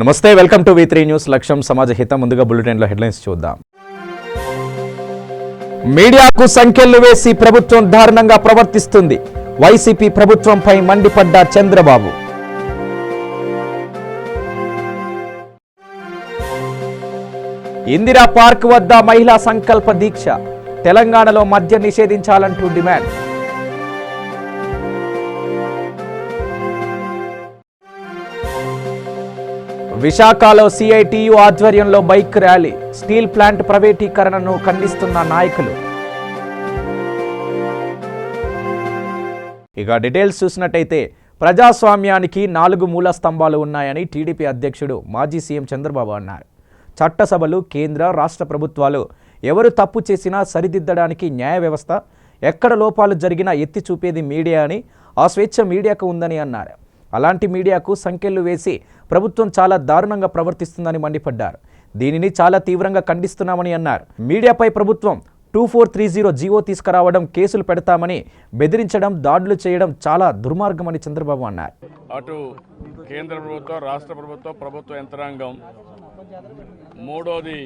నమస్తే, welcome to V3 news. లక్ష్యం సమాజ హితం. ముందుగా బులెటిన్లో హెడ్లైన్స్ చూద్దాం. మీడియాకు సంఖ్యలు వేసి ప్రభుత్వం దారుణంగా ప్రవర్తిస్తుంది. వైసీపీ ప్రభుత్వంపై మండిపడ్డ చంద్రబాబు. ఇందిరా పార్క్ వద్ద మహిళా సంకల్ప దీక్ష. తెలంగాణలో మద్యం నిషేధించాలంటూ డిమాండ్. విశాఖలో సిఐటియు ఆధ్వర్యంలో బైక్ ర్యాలీ. స్టీల్ ప్లాంట్ ప్రైవేటీకరణను ఖండిస్తున్న నాయకులు. ఇక డీటెయిల్స్ చూసినట్టయితే ప్రజాస్వామ్యానికి 4 మూల స్తంభాలు ఉన్నాయని టీడీపీ అధ్యక్షుడు మాజీ సీఎం చంద్రబాబు అన్నారు. చట్టసభలు, కేంద్ర రాష్ట్ర ప్రభుత్వాలు ఎవరు తప్పు చేసినా సరిదిద్దడానికి న్యాయ వ్యవస్థ, ఎక్కడ లోపాలు జరిగినా ఎత్తి చూపేది మీడియా అని, ఆ స్వేచ్ఛ మీడియాకు ఉందని అన్నారు. అలాంటి మీడియాకు సంకెళ్లు వేసి ప్రభుత్వం చాలా దారుణంగా ప్రవర్తిస్తుందని మండిపడ్డారు. దీనిని చాలా తీవ్రంగా ఖండిస్తున్నామని అన్నారు. మీడియాపై ప్రభుత్వం 2430 జీవో తీసుకురావడం, కేసులు పెడతామని బెదిరించడం, దాడులు చేయడం చాలా దుర్మార్గమని చంద్రబాబు అన్నారు. అటు కేంద్ర ప్రభుత్వం, రాష్ట్ర ప్రభుత్వం, ప్రభుత్వ యంత్రాంగం, మూడోది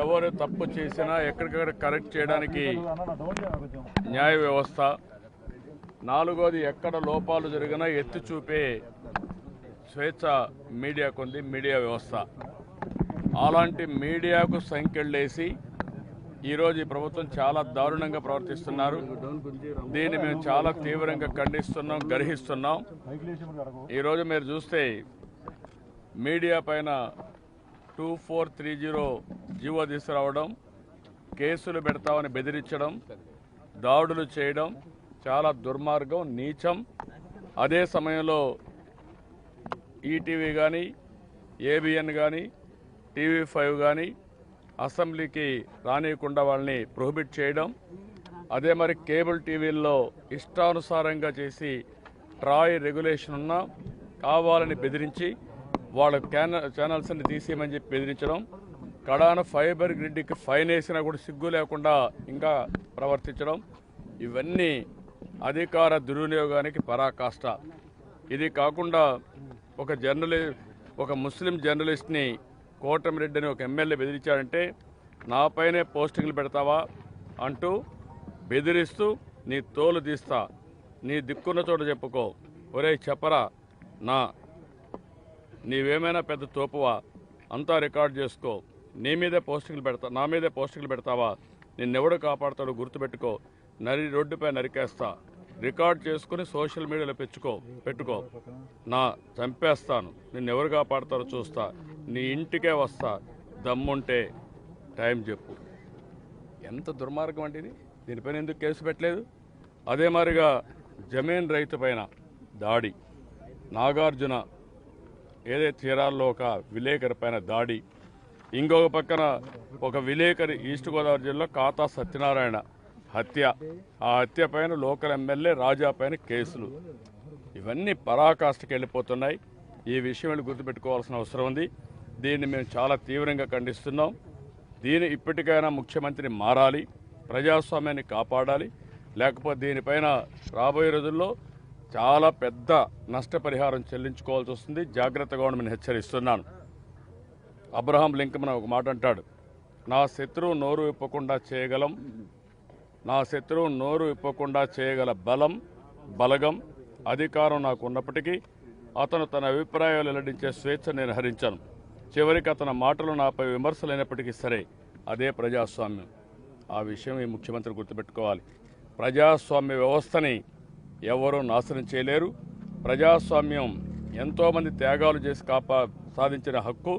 ఎవరు తప్పు చేసినా ఎక్కడికక్కడ కరెక్ట్ చేయడానికి న్యాయ వ్యవస్థ, నాలుగోది ఎక్కడ లోపాలు జరిగినా ఎత్తి చూపే స్వేచ్ఛ మీడియాకు ఉంది, మీడియా వ్యవస్థ. అలాంటి మీడియాకు సంఖ్యలేసి ఈరోజు ఈ ప్రభుత్వం చాలా దారుణంగా ప్రవర్తిస్తున్నారు. దీన్ని మేము చాలా తీవ్రంగా ఖండిస్తున్నాం, గర్హిస్తున్నాం. ఈరోజు మీరు చూస్తే మీడియా పైన 2430 జీవో తీసుకురావడం, కేసులు పెడతామని బెదిరించడం, దాడులు చేయడం చాలా దుర్మార్గం, నీచం. అదే సమయంలో ఈటీవీ కానీ, ఏబిఎన్ కానీ, TV5 కానీ అసెంబ్లీకి రానియకుండా వాళ్ళని ప్రొహిబిట్ చేయడం, అదే మరి కేబుల్ టీవీల్లో ఇష్టానుసారంగా చేసి ట్రాయ్ రెగ్యులేషన్ ఉన్నా కావాలని బెదిరించి వాళ్ళ ఛానల్స్ని తీసేయమని చెప్పి బెదిరించడం, కడాన ఫైబర్ గ్రిడ్కి ఫైన్ వేసినా కూడా సిగ్గు లేకుండా ఇంకా ప్రవర్తించడం, ఇవన్నీ అధికార దుర్వినియోగానికి పరాకాష్ట. ఇది కాకుండా ఒక ముస్లిం జర్నలిస్ట్ని కోటమిరెడ్డి అని ఒక ఎమ్మెల్యే బెదిరించాడంటే నాపైనే పోస్టింగ్లు పెడతావా అంటూ బెదిరిస్తూ నీ తోలు తీస్తా, నీ దిక్కున్న చోట చెప్పుకో, ఒరే చెప్పరా, నీవేమైనా పెద్ద తోపువా, అంతా రికార్డ్ చేసుకో, నా మీదే పోస్టింగ్లు పెడతావా, నిన్నెవడు కాపాడతాడో గుర్తుపెట్టుకో, రోడ్డుపై నరికేస్తా, రికార్డ్ చేసుకుని సోషల్ మీడియాలో పెట్టుకో, చంపేస్తాను, నిన్నెవరు కాపాడతారో చూస్తా, నీ ఇంటికే వస్తా, దమ్ముంటే టైం చెప్పు. ఎంత దుర్మార్గం అంటే ఇది. దీనిపైన ఎందుకు కేసు పెట్టలేదు? అదే మాదిరిగా జమీన్ రైతు పైన దాడి, నాగార్జున ఏదైతే చీరాల్లో ఒక విలేకరి పైన దాడి, ఇంకొక పక్కన ఒక విలేకరి ఈస్ట్ గోదావరి జిల్లా కాతా సత్యనారాయణ హత్య, ఆ హత్య పైన లోకల్ ఎమ్మెల్యే రాజా పైన కేసులు, ఇవన్నీ పరాకాష్ఠకి వెళ్ళిపోతున్నాయి. ఈ విషయం గుర్తుపెట్టుకోవాల్సిన అవసరం ఉంది. దీన్ని మేము చాలా తీవ్రంగా ఖండిస్తున్నాం. ఇప్పటికైనా ముఖ్యమంత్రి మారాలి, ప్రజాస్వామ్యాన్ని కాపాడాలి, లేకపోతే దీనిపైన రాబోయే రోజుల్లో చాలా పెద్ద నష్టపరిహారం చెల్లించుకోవాల్సి వస్తుంది. జాగ్రత్తగా ఉండమని హెచ్చరిస్తున్నాను. అబ్రహాం లింకన్ ఒక మాట అంటాడు, నా శత్రువు నోరు విప్పకుండా చేయగల బలగం, అధికారం నాకు ఉన్నప్పటికీ అతను తన అభిప్రాయాలు వెల్లడించే స్వేచ్ఛ నేను హరించాను. చివరికి అతని మాటలు నాపై విమర్శలైనప్పటికీ సరే, అదే ప్రజాస్వామ్యం. ఆ విషయం ఈ ముఖ్యమంత్రి గుర్తుపెట్టుకోవాలి. ప్రజాస్వామ్య వ్యవస్థని ఎవరూ నాశనం చేయలేరు. ప్రజాస్వామ్యం ఎంతోమంది త్యాగాలు చేసి సాధించిన హక్కు.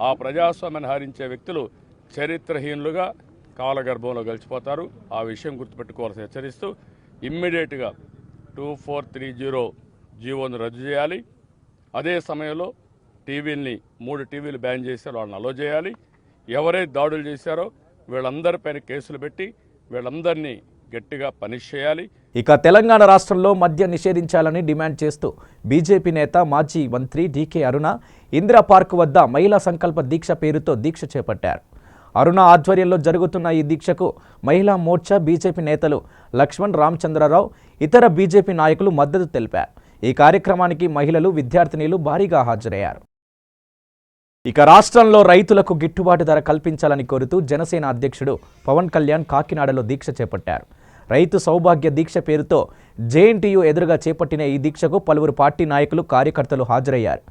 ఆ ప్రజాస్వామ్యాన్ని హరించే వ్యక్తులు చరిత్రహీనులుగా కాలగర్భంలో గడిచిపోతారు. ఆ విషయం గుర్తుపెట్టుకోవాల్సి హెచ్చరిస్తూ ఇమ్మీడియట్గా 2430 జీవోను రద్దు చేయాలి. అదే సమయంలో 3 టీవీలు బ్యాన్ చేశారు, వాళ్ళని అలో చేయాలి. ఎవరైతే దాడులు చేశారో వీళ్ళందరిపైన కేసులు పెట్టి వీళ్ళందరినీ గట్టిగా పనిష్ చేయాలి. ఇక తెలంగాణ రాష్ట్రంలో మద్యం నిషేధించాలని డిమాండ్ చేస్తూ బీజేపీ నేత మాజీ మంత్రి డీకే అరుణ ఇందిరా పార్క్ వద్ద మహిళా సంకల్ప దీక్ష పేరుతో దీక్ష చేపట్టారు. అరుణ ఆధ్వర్యంలో జరుగుతున్న ఈ దీక్షకు మహిళా మోర్చా బీజేపీ నేతలు లక్ష్మణ్, రామచంద్రరావు, ఇతర బీజేపీ నాయకులు మద్దతు తెలిపారు. ఈ కార్యక్రమానికి మహిళలు, విద్యార్థినీలు భారీగా హాజరయ్యారు. ఇక రాష్ట్రంలో రైతులకు గిట్టుబాటు ధర కల్పించాలని కోరుతూ జనసేన అధ్యక్షుడు పవన్ కళ్యాణ్ కాకినాడలో దీక్ష చేపట్టారు. రైతు సౌభాగ్య దీక్ష పేరుతో జేఎన్టీయూ ఎదురుగా చేపట్టిన ఈ దీక్షకు పలువురు పార్టీ నాయకులు, కార్యకర్తలు హాజరయ్యారు.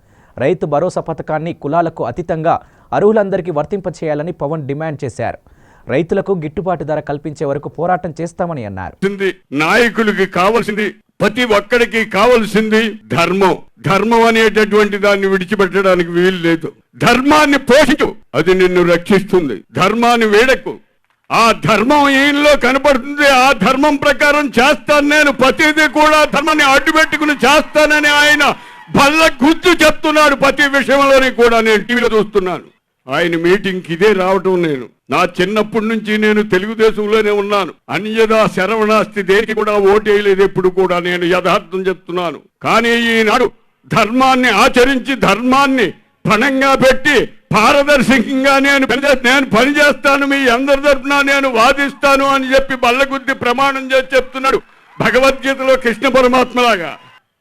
రైతు భరోసా పథకాన్ని కులాలకు అతీతంగా అర్హులందరికీ వర్తింపచేయాలని పవన్ డిమాండ్ చేశారు. రైతులకు గిట్టుబాటు ధర కల్పించే వరకు పోరాటం చేస్తామని అన్నారు. నాయకులకి కావాల్సింది, ప్రతి ఒక్కడికి కావాల్సింది ధర్మం. ధర్మం అనేటటువంటి దాన్ని విడిచిపెట్టడానికి వీలు లేదు. ధర్మాన్ని పోషించు, అది నిన్ను రక్షిస్తుంది. ధర్మాన్ని వేడకు, ఆ ధర్మం ఈయనలో కనపడుతుంది. ఆ ధర్మం ప్రకారం చేస్తాను నేను, ప్రతిదీ కూడా ధర్మాన్ని అడ్డుపెట్టుకుని చేస్తానని ఆయన బల్ల గుర్తు చెప్తున్నాడు. ప్రతి విషయంలోని కూడా నేను టీవీలో చూస్తున్నాను. ఆయన మీటింగ్కి ఇదే రావటం. నేను నా చిన్నప్పటి నుంచి నేను తెలుగుదేశంలోనే ఉన్నాను. అన్యదా శరవణాస్తి దేనికి కూడా ఓటేయలేదు ఎప్పుడు కూడా. నేను యథార్థం చెప్తున్నాను. కానీ ఈనాడు ధర్మాన్ని ఆచరించి, ధర్మాన్ని పణంగా పెట్టి, పారదర్శకంగా నేను పనిచేస్తాను, మీ అందరి తరఫున నేను వాదిస్తాను అని చెప్పి బల్లగుద్ది ప్రమాణం చేసి చెప్తున్నాడు. భగవద్గీతలో కృష్ణ పరమాత్మలాగా.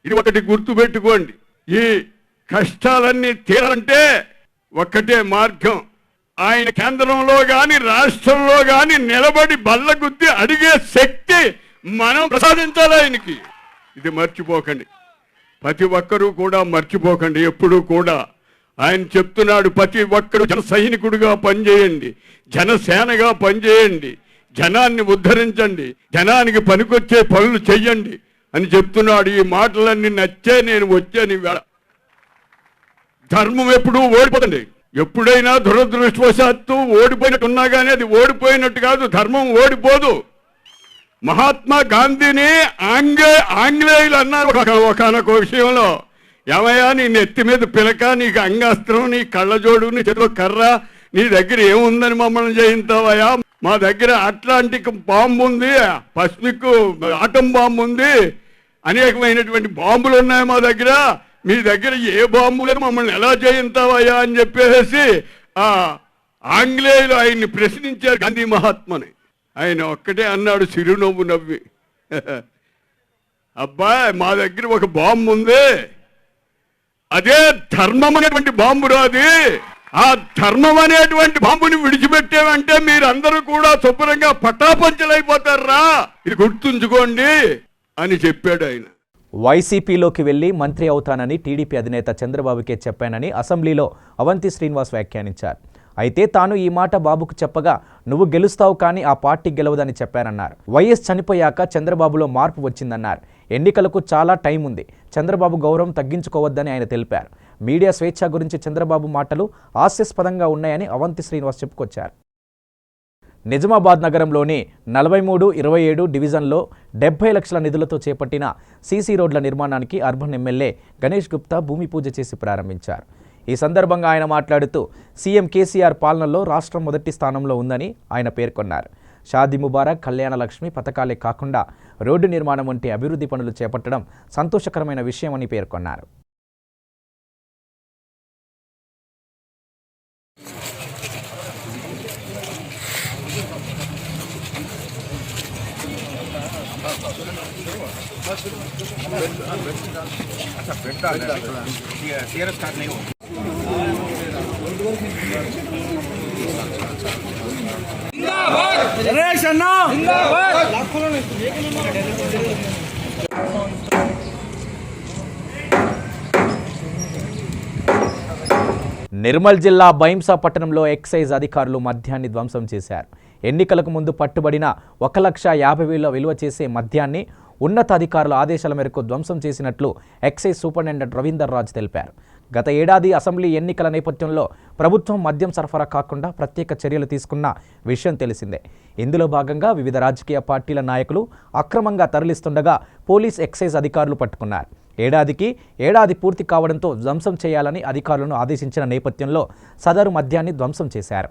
ఇది ఒకటి గుర్తు పెట్టుకోండి. ఈ కష్టాలన్నీ తీరాలంటే ఒక్కటే మార్గం. ఆయన కేంద్రంలో గాని రాష్ట్రంలో గాని నిలబడి బల్లగుద్ది అడిగే శక్తి మనం ప్రసాదించాలి ఆయనకి. ఇది మర్చిపోకండి, ప్రతి ఒక్కరూ కూడా మర్చిపోకండి. ఎప్పుడూ కూడా ఆయన చెప్తున్నాడు, ప్రతి ఒక్కరు జన సైనికుడిగా పనిచేయండి, జనసేనగా పనిచేయండి, జనాన్ని ఉద్ధరించండి, జనానికి పనికొచ్చే పనులు చెయ్యండి అని చెప్తున్నాడు. ఈ మాటలన్నీ నచ్చే నేను వచ్చాను ఈవేళ. ధర్మం ఎప్పుడూ ఓడిపోతుంది. ఎప్పుడైనా దురదృష్టవశాత్తు ఓడిపోయినట్టున్నా కానీ అది ఓడిపోయినట్టు కాదు, ధర్మం ఓడిపోదు. మహాత్మా గాంధీని ఆంగ్లేయులు అన్నారు ఒకనొక విషయంలో, ఏమయ్యా నీ నెత్తి మీద పిలక, నీకు అంగాస్త్రం, నీ కళ్ళజోడు, నీ చేతిలో కర్ర, నీ దగ్గర ఏముందని మమ్మల్ని జయించావయ్యా? మా దగ్గర అట్లాంటిక్ బాంబు ఉంది, పసిఫిక్ ఆటం బాంబు ఉంది, అనేకమైనటువంటి బాంబులు ఉన్నాయి మా దగ్గర, మీ దగ్గర ఏ బాంబు లేదు, మమ్మల్ని ఎలా జయించావయ్యా అని చెప్పేసి ఆ ఆంగ్లేయులు ఆయన్ని ప్రశ్నించారు గాంధీ మహాత్మని. ఆయన ఒక్కటే అన్నాడు చిరునవ్వు నవ్వి, అబ్బాయి మా దగ్గర ఒక బాంబు ఉంది, అదే ధర్మం అనేటువంటి బాంబు రాది. ఆ ధర్మం అనేటువంటి బాంబుని విడిచిపెట్టేవంటే మీరందరూ కూడా శుభ్రంగా పటాపంచలైపోతారా, ఇది గుర్తుంచుకోండి అని చెప్పాడు ఆయన. వైసీపీలోకి వెళ్లి మంత్రి అవుతానని టీడీపీ అధినేత చంద్రబాబుకే చెప్పానని అసెంబ్లీలో అవంతి శ్రీనివాస్ వ్యాఖ్యానించారు. అయితే తాను ఈ మాట బాబుకు చెప్పగా నువ్వు గెలుస్తావు కానీ ఆ పార్టీ గెలవదని చెప్పానన్నారు. వైఎస్ చనిపోయాక చంద్రబాబులో మార్పు వచ్చిందన్నారు. ఎన్నికలకు చాలా టైం ఉంది, చంద్రబాబు గౌరవం తగ్గించుకోవద్దని ఆయన తెలిపారు. మీడియా స్వేచ్ఛ గురించి చంద్రబాబు మాటలు హాస్యాస్పదంగా ఉన్నాయని అవంతి శ్రీనివాస్ చెప్పుకొచ్చారు. నిజామాబాద్ నగరంలోని 43-27 డివిజన్లో 70 లక్షల నిధులతో చేపట్టిన సీసీ రోడ్ల నిర్మాణానికి అర్బన్ ఎమ్మెల్యే గణేష్ గుప్తా భూమి పూజ చేసి ప్రారంభించారు. ఈ సందర్భంగా ఆయన మాట్లాడుతూ సీఎం కేసీఆర్ పాలనలో రాష్ట్రం మొదటి స్థానంలో ఉందని ఆయన పేర్కొన్నారు. షాదీ ముబారక్, కళ్యాణ లక్ష్మి పథకాలే కాకుండా రోడ్డు నిర్మాణం వంటి అభివృద్ధి పనులు చేపట్టడం సంతోషకరమైన విషయమని పేర్కొన్నారు. నిర్మల్ జిల్లా బైంసా పట్టణంలో ఎక్సైజ్ అధికారులు మద్యాన్ని ధ్వంసం చేశారు. ఎన్నికలకు ముందు పట్టుబడిన 1,50,000 విలువ చేసే మద్యాన్ని ఉన్నతాధికారుల ఆదేశాల మేరకు ధ్వంసం చేసినట్లు ఎక్సైజ్ సూపరింటెండెంట్ రవీందర్ రాజ్ తెలిపారు. గత ఏడాది అసెంబ్లీ ఎన్నికల నేపథ్యంలో ప్రభుత్వం మద్యం సరఫరా కాకుండా ప్రత్యేక చర్యలు తీసుకున్న విషయం తెలిసిందే. ఇందులో భాగంగా వివిధ రాజకీయ పార్టీల నాయకులు అక్రమంగా తరలిస్తుండగా పోలీస్ ఎక్సైజ్ అధికారులు పట్టుకున్నారు. ఏడాది పూర్తి కావడంతో ధ్వంసం చేయాలని అధికారులను ఆదేశించిన నేపథ్యంలో సదరు మద్యాన్ని ధ్వంసం చేశారు.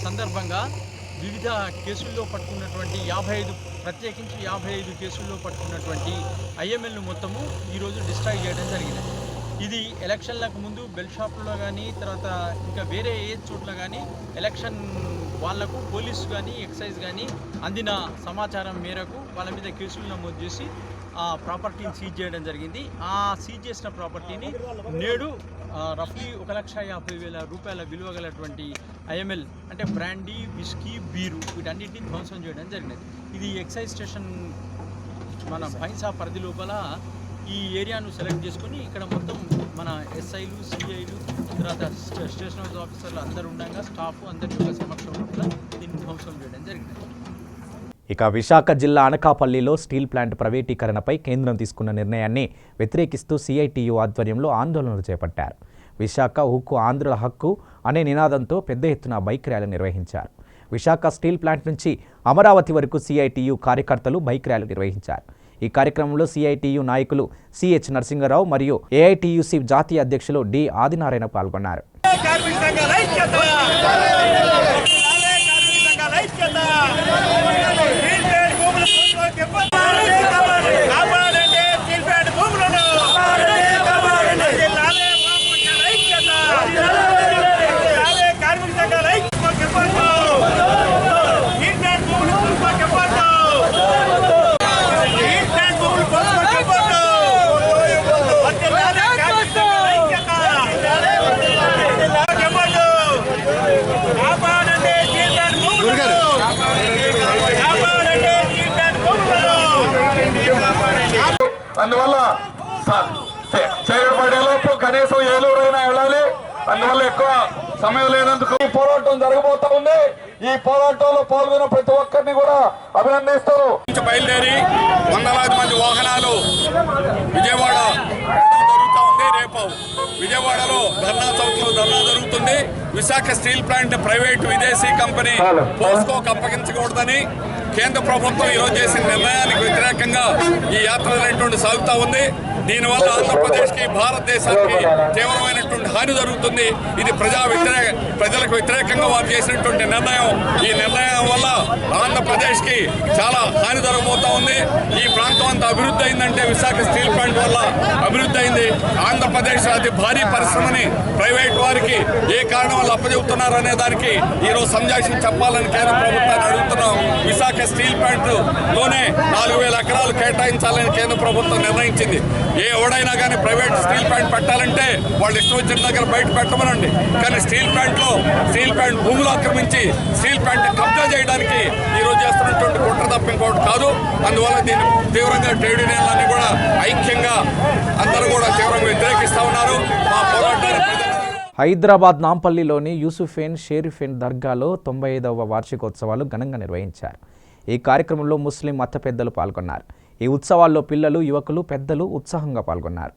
సందర్భంగా వివిధ కేసుల్లో పట్టుకున్నటువంటి 55 ప్రత్యేకించి 55 కేసుల్లో పట్టుకున్నటువంటి ఐఎంఎల్ను మొత్తము ఈరోజు డిస్ట్రాయ్ చేయడం జరిగింది. ఇది ఎలక్షన్లకు ముందు బెల్ షాప్లో కానీ తర్వాత ఇంకా వేరే ఏ చోట్ల కానీ ఎలక్షన్ వాళ్లకు పోలీసు కానీ ఎక్సైజ్ కానీ అందిన సమాచారం మేరకు వాళ్ళ మీద కేసులు నమోదు చేసి ఆ ప్రాపర్టీని సీజ్ చేయడం జరిగింది. ఆ సీజ్ చేసిన ప్రాపర్టీని నేడు రఫ్లీ 1,50,000 రూపాయల విలువ గలటువంటి ఐఎంఎల్ అంటే బ్రాండీ, విస్కీ, బీరు వీటన్నిటిని ధ్వంసం చేయడం జరిగినది. ఇది ఎక్సైజ్ స్టేషన్ మన భైంసా పరిధి లోపల ఈ ఏరియాను సెలెక్ట్ చేసుకొని ఇక్కడ మొత్తం మన ఎస్ఐలు, సిఐలు తర్వాత స్టేషన్ హౌస్ ఆఫీసర్లు అందరూ ఉండగా స్టాఫ్ అందరి యొక్క సమక్షంలో కూడా దీన్ని ధ్వంసం చేయడం జరిగింది. ఇక విశాఖ జిల్లా అనకాపల్లిలో స్టీల్ ప్లాంట్ ప్రైవేటీకరణపై కేంద్రం తీసుకున్న నిర్ణయాన్ని వ్యతిరేకిస్తూ సిఐటియు ఆధ్వర్యంలో ఆందోళనలు చేపట్టారు. విశాఖ ఉక్కు ఆంధ్రుల హక్కు అనే నినాదంతో పెద్ద ఎత్తున బైక్ ర్యాలీ నిర్వహించారు. విశాఖ స్టీల్ ప్లాంట్ నుంచి అమరావతి వరకు సిఐటియు కార్యకర్తలు బైక్ ర్యాలీ నిర్వహించారు. ఈ కార్యక్రమంలో సిఐటియు నాయకులు సిహెచ్ నరసింగరావు మరియు ఏఐటియుసి జాతీయ అధ్యక్షులు డి ఆదినారాయణ పాల్గొన్నారు. అందువల్ల చేయబడేలోపు కనీసం ఏలూరైనా వెళ్ళాలి. అందువల్ల ఎక్కువ సమయం లేనందుకు ఈ పోరాటం జరగబోతా ఉంది. ఈ పోరాటంలో పాల్గొన్న ప్రతి ఒక్కరిని కూడా అభినందిస్తూ బయలుదేరి వందలాది మంది వాహనాలు విజయవాడ జరుగుతూ ఉంది. రేపు విజయవాడలో ధర్నా చౌక్ లో ధర్నా జరుగుతుంది. విశాఖ స్టీల్ ప్లాంట్ ప్రైవేటు విదేశీ కంపెనీ పోస్కోకు అప్పగించకూడదని కేంద్ర ప్రభుత్వం ఈరోజు చేసిన నిర్ణయానికి వ్యతిరేకంగా ఈ యాత్ర అనేటువంటి సాగుతూ ఉంది. దీనివల్ల ఆంధ్రప్రదేశ్కి, భారతదేశానికి తీవ్రమైనటువంటి హాని జరుగుతుంది. ఇది ప్రజలకు వ్యతిరేకంగా వారు చేసినటువంటి నిర్ణయం. ఈ నిర్ణయం వల్ల ఆంధ్రప్రదేశ్కి చాలా హాని జరగబోతా ఉంది. ఈ ప్రాంతం అంతా అభివృద్ధి అయిందంటే విశాఖ స్టీల్ ప్లాంట్ వల్ల అభివృద్ధి అయింది. ఆంధ్రప్రదేశ్ అతి భారీ పరిశ్రమని ప్రైవేట్ వారికి ఏ కారణం వల్ల అప్పచెబుతున్నారు అనే దానికి ఈరోజు సంజాషణ చెప్పాలని కేంద్ర ప్రభుత్వాన్ని అడుగుతున్నాం. విశాఖ స్టీల్ ప్లాంట్ లోనే 4,000 ఎకరాలు కేటాయించాలని కేంద్ర ప్రభుత్వం నిర్ణయించింది. ఏ ఎవడైనా కానీ ప్రైవేట్ స్టీల్ ప్లాంట్ పెట్టాలంటే వాళ్ళు ఇష్టం వచ్చిన దగ్గర బయట పెట్టమనండి. కానీ స్టీల్ ప్లాంట్ భూములు ఆక్రమించి స్టీల్ ప్లాంట్ కబ్జా చేయడానికి ఈరోజు చేస్తున్నటువంటి కుట్ర తప్ప ఇంకోటి కాదు. అందువల్ల దీన్ని తీవ్రంగా ట్రేడ్ యూనియన్లన్నీ కూడా ఐక్యంగా అందరూ కూడా తీవ్రంగా వ్యతిరేకిస్తా ఉన్నారు. మా పోరాటాన్ని హైదరాబాద్ నాంపల్లిలోని యూసుఫేన్ షేరిఫేన్ దర్గాలో 95వ వార్షికోత్సవాలు ఘనంగా నిర్వహించారు. ఈ కార్యక్రమంలో ముస్లిం మత పెద్దలు పాల్గొన్నారు. ఈ ఉత్సవాల్లో పిల్లలు, యువకులు, పెద్దలు ఉత్సాహంగా పాల్గొన్నారు.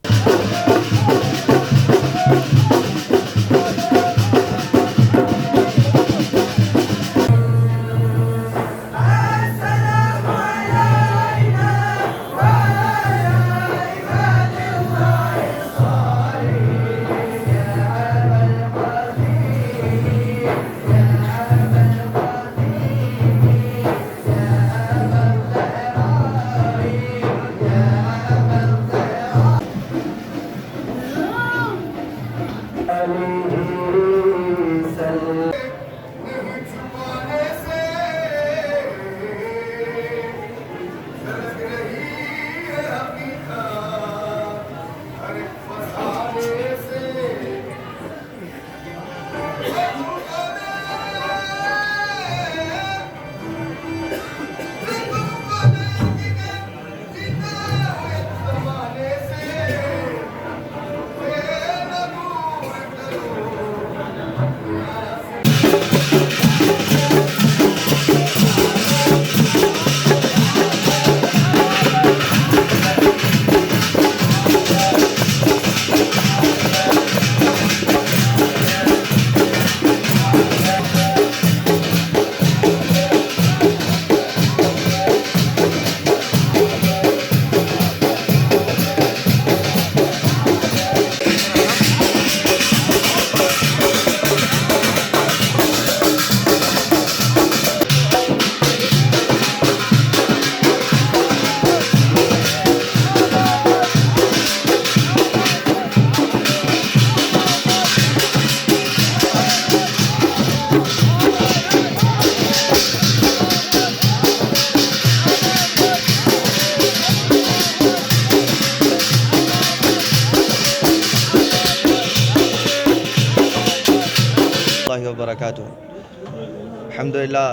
वबरकातुहू। अल्हम्दुलिल्लाह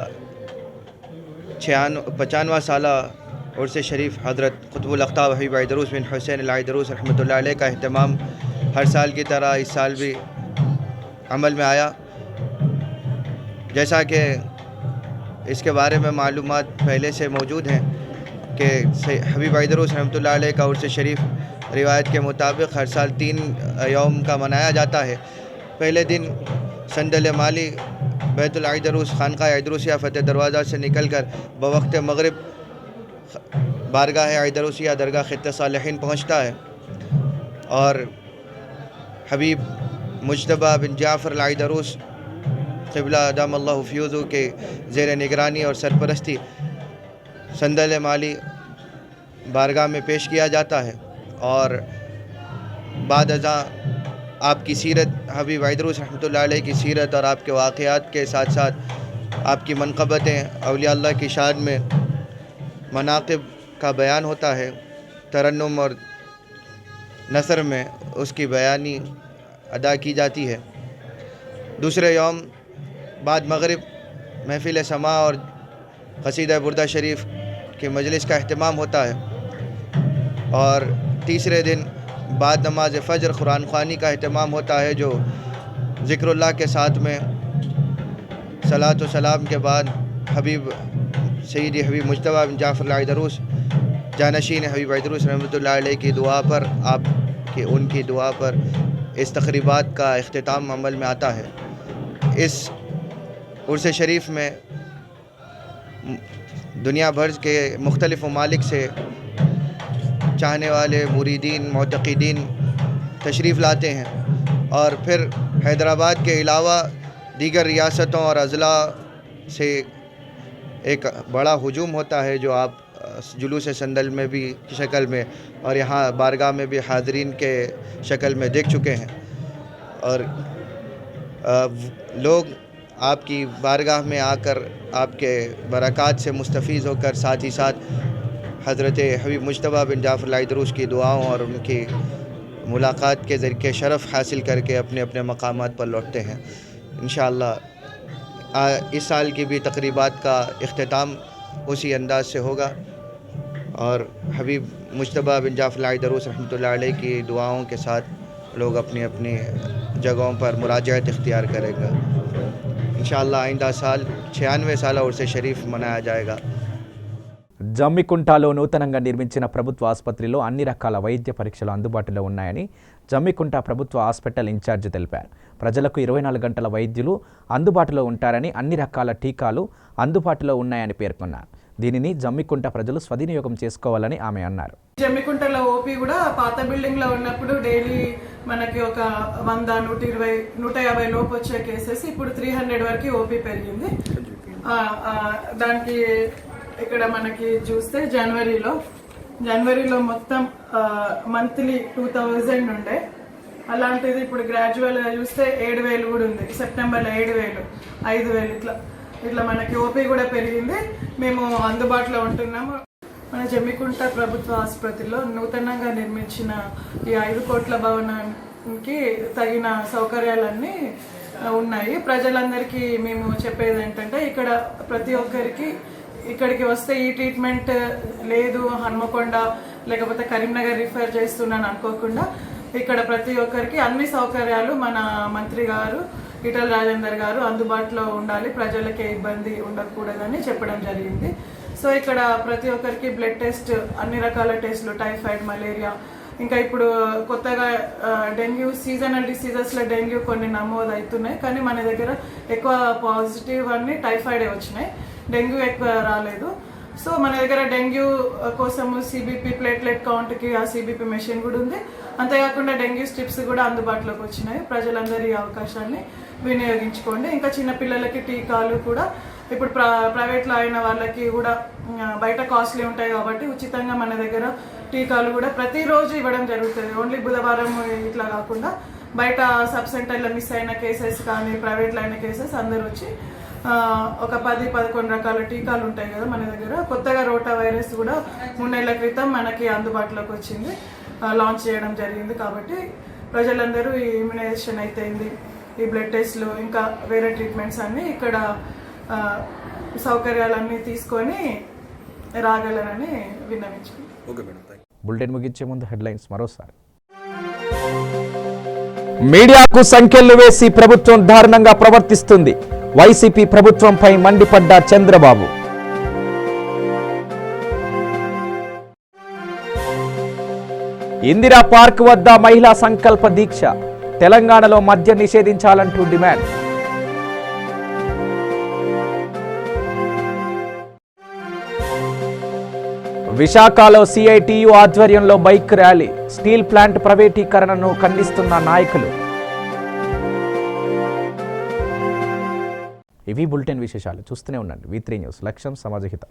95वां साला उर्स शरीफ हज़रत क़ुतबुल अक़ताब हबीब आइदरूस बिन हुसैन अल-आइदरूस रहमतुल्लाह अलैह का अहतमाम हर साल की तरह इस साल भी अमल में आया। जैसा कि इसके बारे में मालूमात पहले से मौजूद हैं कि हबीब आइदरूस रहमतुल्लाह अलैह का उर्स शरीफ रिवायत के मुताबिक हर साल 3 यौम का मनाया जाता है। पहले दिन संदल माली बैतुल आइदरूस खानका आइदरूसिया फ़तेह दरवाज़ा से निकलकर बवक्त मगरिब बारगाह आइदरूसिया दरगाह खित्ते सालिहीन पहुँचता है और हबीब मुज्तबा बिन जाफ़र आइदरूस क़िबला अदामल्लाहु फ़ियूज़हु के ज़ेर निगरानी और सरपरस्ती संदल माली बारगाह में पेश किया जाता है और बाद अज़ा आपकी सीरत हबीब आइदरूस रहमतुल्लाह अलैह की सीरत और आपके वाक़यात के साथ साथ आपकी मनक़बतें औलिया अल्लाह की शान में मनाक़िब का बयान होता है। तरन्नुम और नसर में उसकी बयानी अदा की जाती है। दूसरे यौम बाद मगरिब महफ़िल समा और क़सीदा बुर्दा शरीफ के मजलिस का अहतमाम होता है और तीसरे दिन बाद नमाज फ़जर कुरान ख़वानी का अहतमाम होता है जो ज़िक्रुल्लाह के साथ में सलात व सलाम के बाद हबीब सैयदी हबीब मुज्तबा बिन जाफ़र आइदरूस जानशीन हबीब आइदरूस रहमतुल्लाह अलैह की दुआ पर उनकी दुआ पर इस तक़रीबात का इख्तिताम अमल में आता है। इस उर्स शरीफ में दुनिया भर के मुख्तलिफ़ ममालिक से चाहने वाले मुरीदीन मोतक़ीदीन तशरीफ़ लाते हैं और फिर हैदराबाद के अलावा दीगर रियासतों और अज़ला से एक बड़ा हुजूम होता है जो आप जुलूस संदल में भी की शक्ल में और यहाँ बारगाह में भी हाज़रीन के शक्ल में देख चुके हैं और लोग आपकी बारगाह में आकर आपके बरक़ात से मुस्तफ़ीज़ होकर साथ ही साथ हज़रत हबीब मुज्तबा बिन जाफ़र आइदरूस की दुआओं और उनकी मुलाकात के ज़रिए शरफ़ हासिल करके अपने अपने मकामात पर लौटते हैं। इंशाअल्लाह इस साल की भी तक़रीबात का इख्तिताम उसी अंदाज़ से होगा और हबीब मुज्तबा बिन जाफ़र आइदरूस रहमतुल्लाह अलैह की दुआओं के साथ लोग अपनी अपनी जगहों पर मुराजात इख्तियार करेंगे। इंशाअल्लाह आइंदा साल 96वें साल उर्स शरीफ मनाया जाएगा। జమ్మికుంటలో నూతనంగా నిర్మించిన ప్రభుత్వ ఆసుపత్రిలో అన్ని రకాల వైద్య పరీక్షలు అందుబాటులో ఉన్నాయని జమ్మికుంట ప్రభుత్వ హాస్పిటల్ ఇన్ఛార్జి తెలిపారు. ప్రజలకు 24 గంటల వైద్యులు అందుబాటులో ఉంటారని అన్ని రకాల టీకాలు అందుబాటులో ఉన్నాయని పేర్కొన్నారు. దీనిని జమ్మికుంట ప్రజలు స్వవినియోగం చేసుకోవాలని ఆమె అన్నారు. జమ్మికుంటలో ఓపీ కూడా పాత బిల్డింగ్ లో ఉన్నప్పుడు డైలీ మనకి ఒక 100, 120, 150 లోపు వచ్చే కేసెస్ ఇప్పుడు 300 వరకు ఓపీ పెరిగింది. దానికి ఇక్కడ మనకి చూస్తే జనవరిలో మొత్తం మంత్లీ 2000 ఉండే, అలాంటిది ఇప్పుడు గ్రాడ్యువల్గా చూస్తే 7000 కూడా ఉంది. సెప్టెంబర్లో 7000, 5000 ఇట్లా మనకి ఓపీ కూడా పెరిగింది. మేము అందుబాటులో ఉంటున్నాము. మన జమ్మికుంట ప్రభుత్వ ఆసుపత్రిలో నూతనంగా నిర్మించిన ఈ 5 కోట్ల భవనానికి తగిన సౌకర్యాలన్నీ ఉన్నాయి. ప్రజలందరికీ మేము చెప్పేది ఏంటంటే ఇక్కడ ప్రతి ఒక్కరికి ఇక్కడికి వస్తే ఈ ట్రీట్మెంట్ లేదు, హన్మకొండ లేకపోతే కరీంనగర్ రిఫర్ చేస్తున్నాను అనుకోకుండా ఇక్కడ ప్రతి ఒక్కరికి అన్ని సౌకర్యాలు మన మంత్రి గారు ఈటల రాజేందర్ గారు అందుబాటులో ఉండాలి, ప్రజలకే ఇబ్బంది ఉండకూడదని చెప్పడం జరిగింది. సో ఇక్కడ ప్రతి ఒక్కరికి బ్లడ్ టెస్ట్, అన్ని రకాల టెస్టులు, టైఫాయిడ్, మలేరియా, ఇంకా ఇప్పుడు కొత్తగా డెంగ్యూ, సీజనల్ డిసీజెస్లో డెంగ్యూ కొన్ని నమోదు అవుతున్నాయి, కానీ మన దగ్గర ఎక్కువ పాజిటివ్ అన్ని టైఫాయిడే వచ్చినాయి, డెంగ్యూ ఎక్కువ రాలేదు. సో మన దగ్గర డెంగ్యూ కోసము సిబిపి ప్లేట్లెట్ కౌంట్కి ఆ సిబిపి మెషిన్ కూడా ఉంది. అంతేకాకుండా డెంగ్యూ స్ట్రిప్స్ కూడా అందుబాటులోకి వచ్చినాయి. ప్రజలందరూ ఈ అవకాశాన్ని వినియోగించుకోండి. ఇంకా చిన్నపిల్లలకి టీకాలు కూడా ఇప్పుడు ప్రైవేట్లో అయిన వాళ్ళకి కూడా బయట కాస్ట్లీ ఉంటాయి కాబట్టి ఉచితంగా మన దగ్గర టీకాలు కూడా ప్రతిరోజు ఇవ్వడం జరుగుతుంది. ఓన్లీ బుధవారం ఇట్లా కాకుండా బయట సబ్ సెంటర్లో మిస్ అయిన కేసెస్ కానీ ప్రైవేట్లో అయిన కేసెస్ అందరూ వచ్చి ఒక 10-11 రకాల టీకాలు ఉంటాయి కదా మన దగ్గర. కొత్తగా రోటా వైరస్ కూడా 3 నెలల క్రితం మనకి అందుబాటులోకి వచ్చింది, లాంచ్ చేయడం జరిగింది. కాబట్టి ప్రజలందరూ ఈ ఇమ్యునైజేషన్ అయితేంది, ఈ బ్లడ్ టెస్ట్లు ఇంకా వేరే ట్రీట్మెంట్స్ అన్నీ ఇక్కడ సౌకర్యాలన్నీ తీసుకొని రాగలరని విన్నవించుకుంటున్నాను. బులెటిన్ ముగించే ముందు హెడ్లైన్స్ మరోసారి. మీడియాకు సంఖ్యలు వేసి ప్రభుత్వం దారుణంగా ప్రవర్తిస్తుంది. వైసీపీ ప్రభుత్వంపై మండిపడ్డ చంద్రబాబు. ఇందిరా పార్క్ వద్ద మహిళా సంకల్ప దీక్ష. తెలంగాణలో మద్యం నిషేధించాలంటూ డిమాండ్. విశాఖలో సిఐటియు ఆధ్వర్యంలో బైక్ ర్యాలీ. స్టీల్ ప్లాంట్ ప్రైవేటీకరణను ఖండిస్తున్న నాయకులు. ఇవి బులెటిన్ విశేషాలు. చూస్తూనే ఉండండి V3 న్యూస్. లక్ష్యం సమాజహితం.